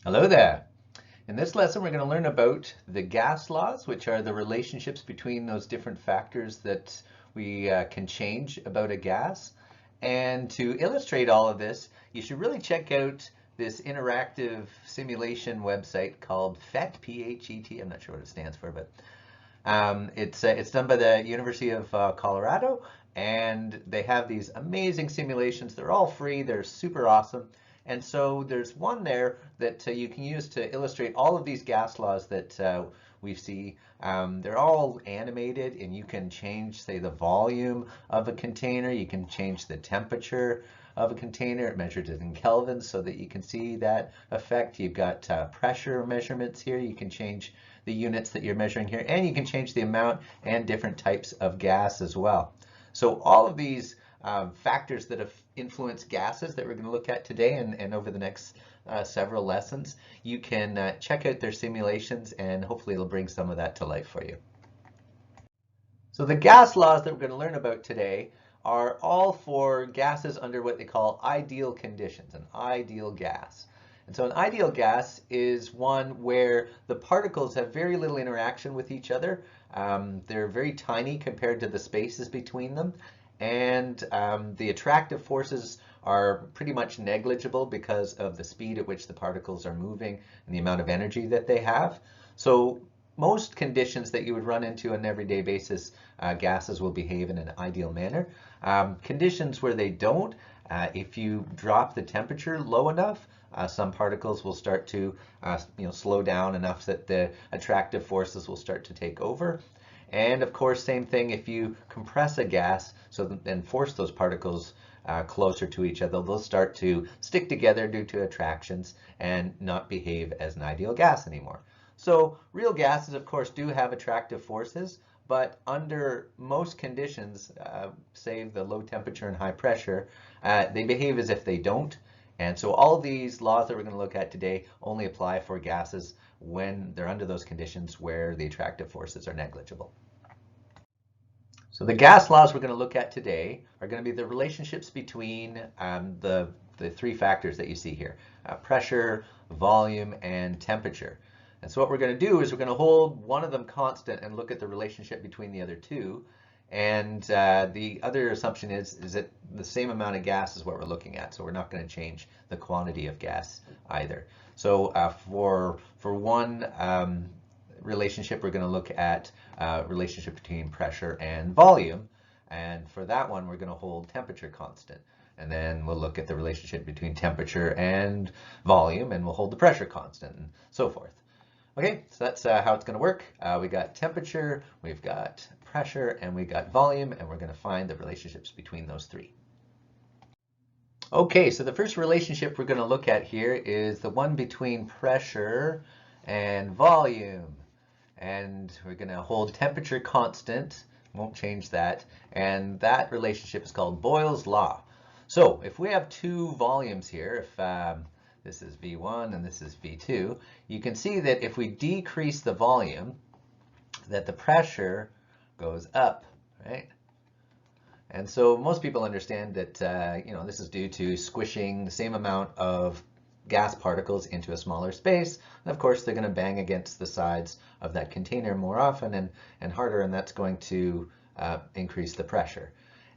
Hello there. In this lesson, we're going to learn about the gas laws, which are the relationships between those different factors that we can change about a gas. And to illustrate all of this, you should really check out this interactive simulation website called PHET, P-H-E-T. I'm not sure what it stands for, but it's done by the University of Colorado, and they have these amazing simulations. They're all free. They're super awesome. And so there's one there that you can use to illustrate all of these gas laws that we see. They're all animated, and you can change, say, the volume of a container. You can change the temperature of a container. It measures it in kelvins so that you can see that effect. You've got pressure measurements here. You can change the units that you're measuring here, and you can change the amount and different types of gas as well. So all of these factors that have influenced gases that we're going to look at today and over the next several lessons, you can check out their simulations, and hopefully it'll bring some of that to life for you. So the gas laws that we're going to learn about today are all for gases under what they call ideal conditions, an ideal gas. And so an ideal gas is one where the particles have very little interaction with each other. They're very tiny compared to the spaces between them. And the attractive forces are pretty much negligible because of the speed at which the particles are moving and the amount of energy that they have. So most conditions that you would run into on an everyday basis, gases will behave in an ideal manner. Conditions where they don't, if you drop the temperature low enough, some particles will start to slow down enough that the attractive forces will start to take over. And of course, same thing if you compress a gas and force those particles closer to each other, they'll start to stick together due to attractions and not behave as an ideal gas anymore. So real gases, of course, do have attractive forces, but under most conditions, save the low temperature and high pressure, they behave as if they don't. And so all of these laws that we're going to look at today only apply for gases when they're under those conditions where the attractive forces are negligible. So the gas laws we're going to look at today are going to be the relationships between the three factors that you see here, pressure, volume, and temperature. And so what we're going to do is we're going to hold one of them constant and look at the relationship between the other two. And the other assumption is that the same amount of gas is what we're looking at. So we're not going to change the quantity of gas either. So for one relationship, we're going to look at relationship between pressure and volume. And for that one, we're going to hold temperature constant. And then we'll look at the relationship between temperature and volume, and we'll hold the pressure constant, and so forth. Okay, so that's how it's going to work. We got temperature, we've got pressure, and we've got volume, and we're going to find the relationships between those three. Okay, so the first relationship we're going to look at here is the one between pressure and volume. And we're going to hold temperature constant, won't change that, and that relationship is called Boyles Law. So if we have two volumes here, if this is V1 and this is V2, you can see that if we decrease the volume, that the pressure goes up, right? And so most people understand that this is due to squishing the same amount of gas particles into a smaller space. And of course, they're going to bang against the sides of that container more often and harder, and that's going to increase the pressure.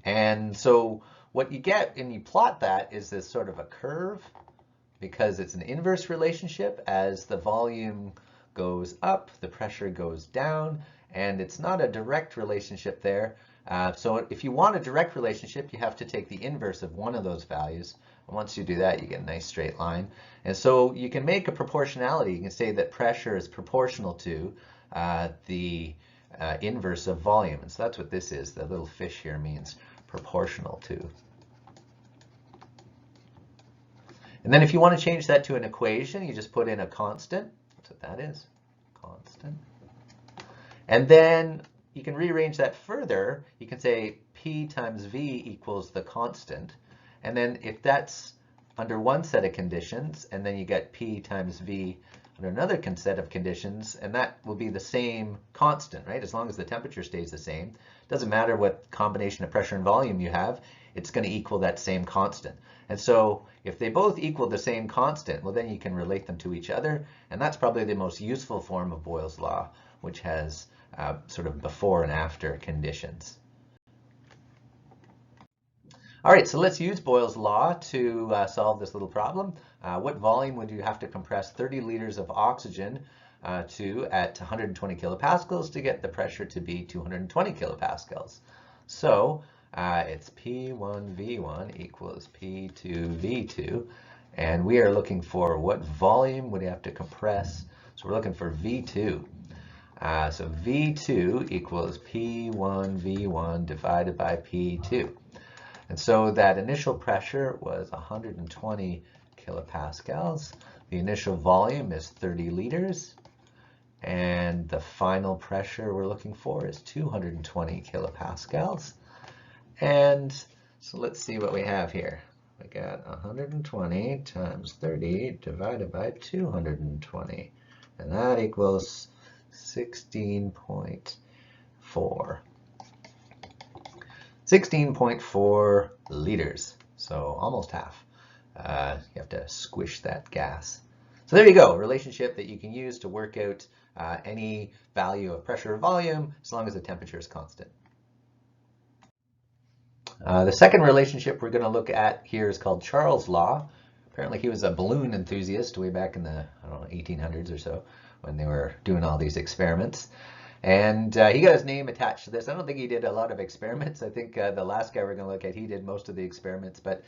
And so what you get when you plot that is this sort of a curve, because it's an inverse relationship. As the volume goes up, the pressure goes down, and it's not a direct relationship there. So if you want a direct relationship, you have to take the inverse of one of those values. And once you do that, you get a nice straight line. And so you can make a proportionality. You can say that pressure is proportional to the inverse of volume. And so that's what this is. The little fish here means proportional to. And then if you want to change that to an equation, you just put in a constant. That's what that is, constant. And then you can rearrange that further. You can say P times V equals the constant. And then if that's under one set of conditions, and then you get P times V under another set of conditions, and that will be the same constant, right? As long as the temperature stays the same. Doesn't matter what combination of pressure and volume you have, it's going to equal that same constant. And so if they both equal the same constant, well, then you can relate them to each other, and that's probably the most useful form of Boyle's law, which has sort of before and after conditions. All right, so let's use Boyle's law to solve this little problem. What volume would you have to compress 30 liters of oxygen to at 120 kilopascals to get the pressure to be 220 kilopascals? So it's P1V1 equals P2V2, and we are looking for what volume would you have to compress. So we're looking for V2. So V2 equals P1V1 divided by P2. And so that initial pressure was 120 kilopascals. The initial volume is 30 liters. And the final pressure we're looking for is 220 kilopascals. And so let's see what we have here. We got 120 times 30 divided by 220. And that equals 16.4. 16.4 liters, so almost half. You have to squish that gas. So there you go, a relationship that you can use to work out any value of pressure or volume as long as the temperature is constant. The second relationship we're going to look at here is called Charles' Law. Apparently he was a balloon enthusiast way back in the 1800s or so when they were doing all these experiments. And he got his name attached to this. I don't think he did a lot of experiments. I think the last guy we're going to look at, he did most of the experiments. But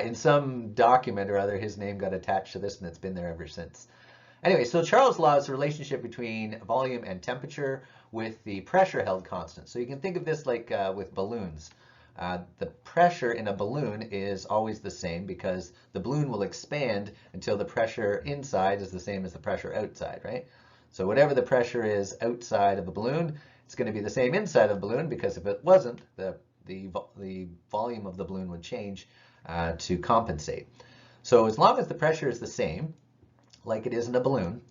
in some document or other, his name got attached to this, and it's been there ever since. Anyway, so Charles' Law is the relationship between volume and temperature with the pressure held constant. So you can think of this like with balloons. The pressure in a balloon is always the same because the balloon will expand until the pressure inside is the same as the pressure outside, right? So whatever the pressure is outside of the balloon, it's going to be the same inside of the balloon, because if it wasn't, the volume of the balloon would change to compensate. So as long as the pressure is the same, like it is in a balloon,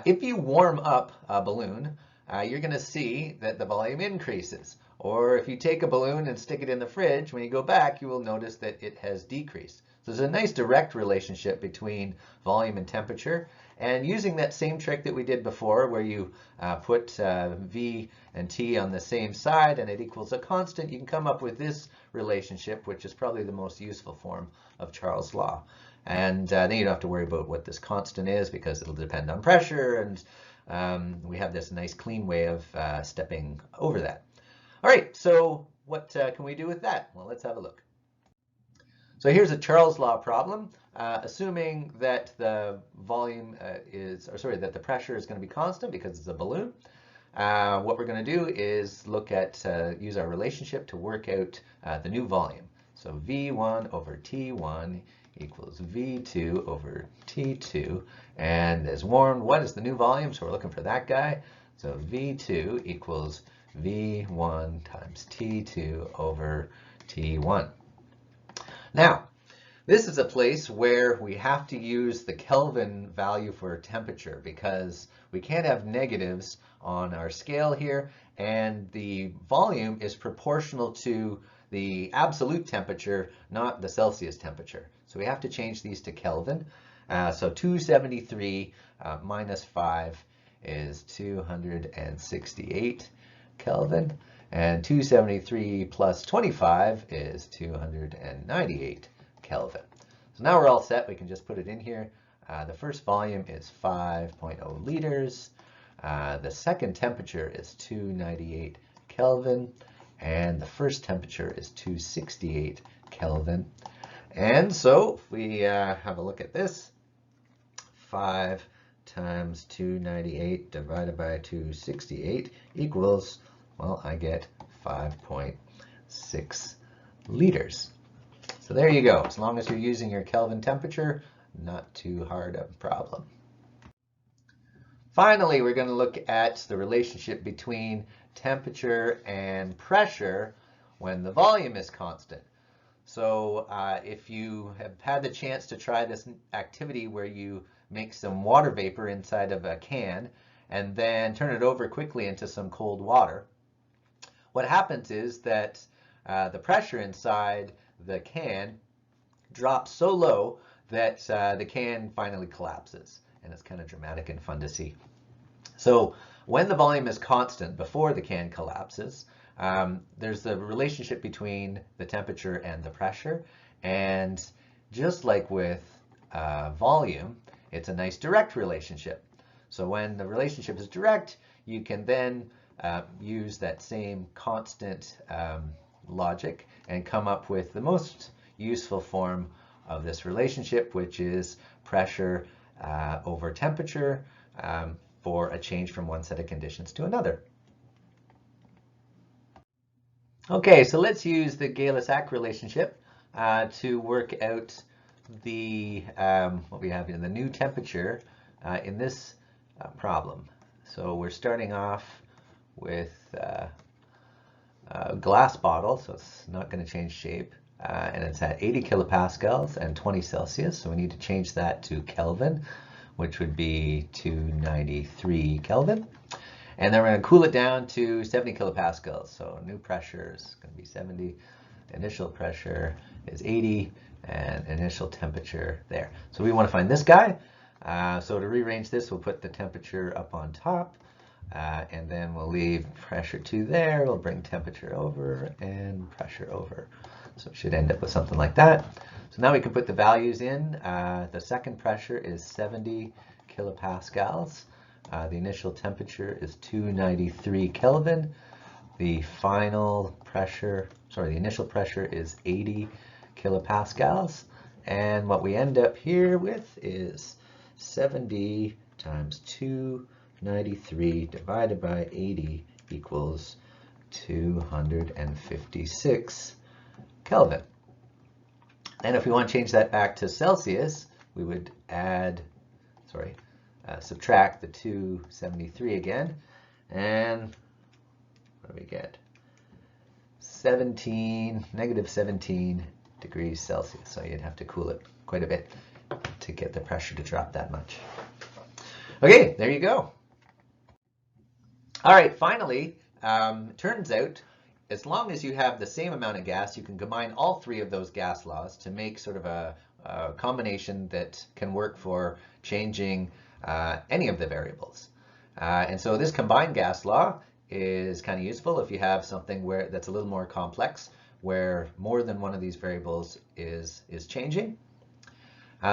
if you warm up a balloon, you're going to see that the volume increases. Or if you take a balloon and stick it in the fridge, when you go back, you will notice that it has decreased. So there's a nice direct relationship between volume and temperature. And using that same trick that we did before, where you put V and T on the same side and it equals a constant, you can come up with this relationship, which is probably the most useful form of Charles' Law. And then you don't have to worry about what this constant is, because it'll depend on pressure, and we have this nice clean way of stepping over that. All right, so what can we do with that? Well, let's have a look. So here's a Charles' Law problem. Assuming that the volume that the pressure is going to be constant because it's a balloon, what we're going to do is look at, use our relationship to work out the new volume. So V1 over T1 equals V2 over T2. And as warned, what is the new volume? So we're looking for that guy. So V2 equals V1 times T2 over T1. Now, this is a place where we have to use the Kelvin value for temperature, because we can't have negatives on our scale here, and the volume is proportional to the absolute temperature, not the Celsius temperature. So we have to change these to Kelvin. So 273 minus 5 is 268 Kelvin, and 273 plus 25 is 298 Kelvin. So now we're all set. We can just put it in here. The first volume is 5.0 liters. The second temperature is 298 Kelvin, and the first temperature is 268 Kelvin. And so if we have a look at this, 5 times 298 divided by 268 equals, well, I get 5.6 liters. So there you go. As long as you're using your Kelvin temperature, not too hard a problem. Finally, we're going to look at the relationship between temperature and pressure when the volume is constant. So if you have had the chance to try this activity where you make some water vapor inside of a can and then turn it over quickly into some cold water, what happens is that the pressure inside the can drops so low that the can finally collapses, and it's kind of dramatic and fun to see. So when the volume is constant before the can collapses, there's the relationship between the temperature and the pressure, and just like with volume, it's a nice direct relationship. So when the relationship is direct, you can then use that same constant logic and come up with the most useful form of this relationship, which is pressure over temperature for a change from one set of conditions to another. Okay, so let's use the Gay-Lussac relationship to work out the what we have in the new temperature in this problem. So we're starting off with a glass bottle, so it's not going to change shape, and it's at 80 kilopascals and 20 Celsius. So we need to change that to Kelvin, which would be 293 Kelvin. And then we're going to cool it down to 70 kilopascals. So new pressure is going to be 70. Initial pressure is 80, and initial temperature there. So we want to find this guy. So to rearrange this, we'll put the temperature up on top, and then we'll leave pressure 2 there. We'll bring temperature over and pressure over. So it should end up with something like that. So now we can put the values in. The second pressure is 70 kilopascals. The initial temperature is 293 Kelvin. The final pressure, the initial pressure is 80 kilopascals. And what we end up here with is 70 times 293 divided by 80 equals 256 Kelvin. And if we want to change that back to Celsius, we would subtract the 273 again, and what do we get? Negative 17 degrees Celsius. So you'd have to cool it quite a bit to get the pressure to drop that much. Okay, there you go. All right, finally, turns out as long as you have the same amount of gas, you can combine all three of those gas laws to make sort of a combination that can work for changing any of the variables. And so this combined gas law is kind of useful if you have something that's a little more complex, where more than one of these variables is changing.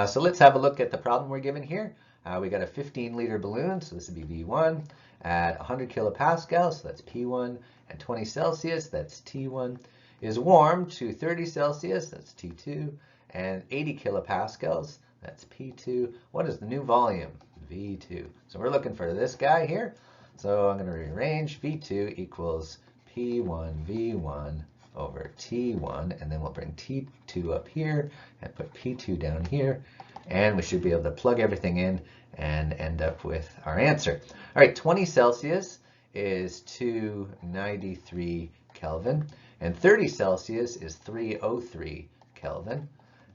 So let's have a look at the problem we're given here. We got a 15-liter balloon, so this would be V1, at 100 kilopascals, so that's P1, and 20 Celsius, that's T1, is warmed to 30 Celsius, that's T2, and 80 kilopascals, that's P2. What is the new volume? V2. So we're looking for this guy here. So I'm going to rearrange. V2 equals P1 V1 over T1, and then we'll bring T2 up here and put P2 down here, and we should be able to plug everything in and end up with our answer. All right, 20 Celsius is 293 Kelvin, and 30 Celsius is 303 Kelvin.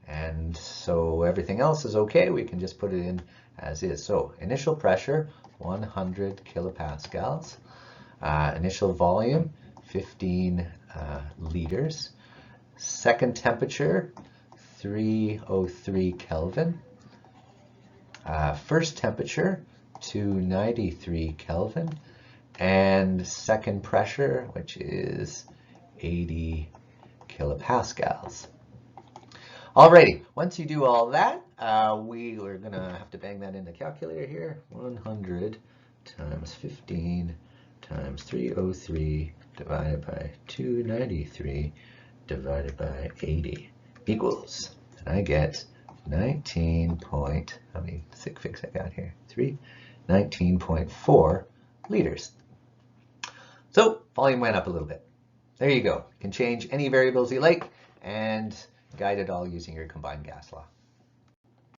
And so everything else is okay. We can just put it in as is. So initial pressure, 100 kilopascals. Initial volume, 15 liters. Second temperature, 303 Kelvin. First temperature, 293 Kelvin. And second pressure, which is 80 kilopascals. Alrighty, once you do all that, we are going to have to bang that in the calculator here. 100 times 15 times 303 divided by 293 divided by 80 equals, and I get 19 point, how many sig figs I got here? 19.4 liters. So volume went up a little bit. There you go. You can change any variables you like and guide it all using your combined gas law.